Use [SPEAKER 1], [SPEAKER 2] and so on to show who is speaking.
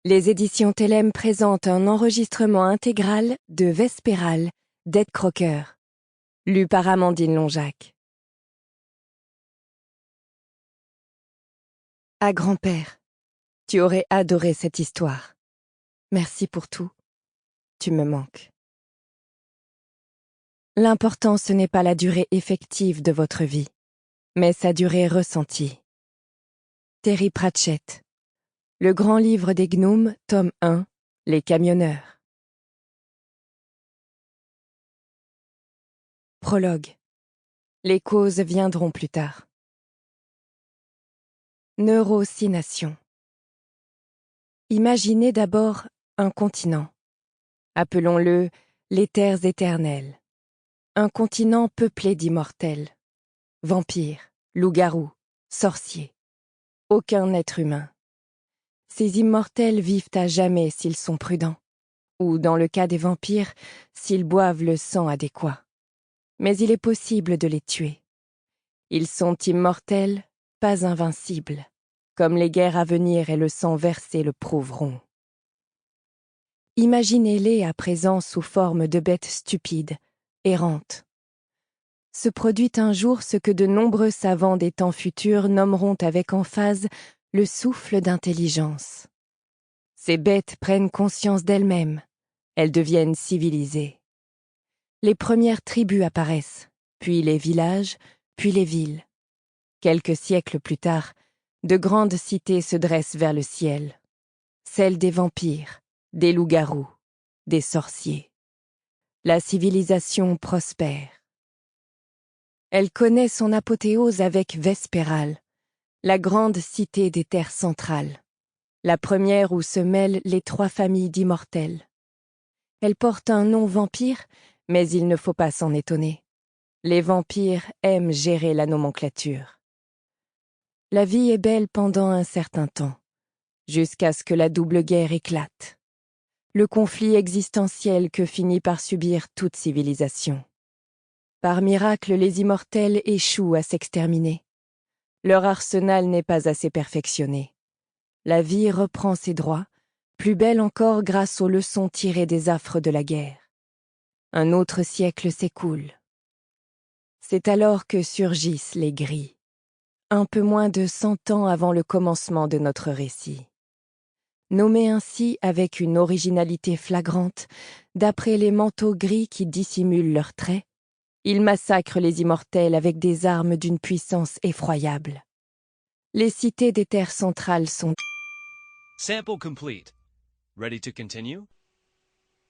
[SPEAKER 1] Les éditions Tellem présentent un enregistrement intégral de Vespéral d'Ed Crocker, lu par Amandine Lonjac. À grand-père, tu aurais adoré cette histoire. Merci pour tout. Tu me manques. L'important, ce n'est pas la durée effective de votre vie, mais sa durée ressentie. Terry Pratchett. Le grand livre des gnomes, tome 1, Les camionneurs. Prologue. Les causes viendront plus tard. Neurocination. Imaginez d'abord un continent. Appelons-le les terres éternelles. Un continent peuplé d'immortels. Vampires, loups-garous, sorciers. Aucun être humain. Ces immortels vivent à jamais s'ils sont prudents, ou dans le cas des vampires, s'ils boivent le sang adéquat. Mais il est possible de les tuer. Ils sont immortels, pas invincibles, comme les guerres à venir et le sang versé le prouveront. Imaginez-les à présent sous forme de bêtes stupides, errantes. Se produit un jour ce que de nombreux savants des temps futurs nommeront avec emphase le souffle d'intelligence. Ces bêtes prennent conscience d'elles-mêmes, elles deviennent civilisées. Les premières tribus apparaissent, puis les villages, puis les villes. Quelques siècles plus tard, de grandes cités se dressent vers le ciel. Celles des vampires, des loups-garous, des sorciers. La civilisation prospère. Elle connaît son apothéose avec Vespéral, la grande cité des terres centrales, la première où se mêlent les 3 familles d'immortels. Elle porte un nom vampire, mais il ne faut pas s'en étonner. Les vampires aiment gérer la nomenclature. La vie est belle pendant un certain temps, jusqu'à ce que la double guerre éclate. Le conflit existentiel que finit par subir toute civilisation. Par miracle, les immortels échouent à s'exterminer. Leur arsenal n'est pas assez perfectionné. La vie reprend ses droits, plus belle encore grâce aux leçons tirées des affres de la guerre. Un autre siècle s'écoule. C'est alors que surgissent les gris, un peu moins de 100 ans avant le commencement de notre récit. Nommés ainsi avec une originalité flagrante, d'après les manteaux gris qui dissimulent leurs traits, ils massacrent les immortels avec des armes d'une puissance effroyable. Les cités des terres centrales sont...
[SPEAKER 2] Sample complete. Ready to continue?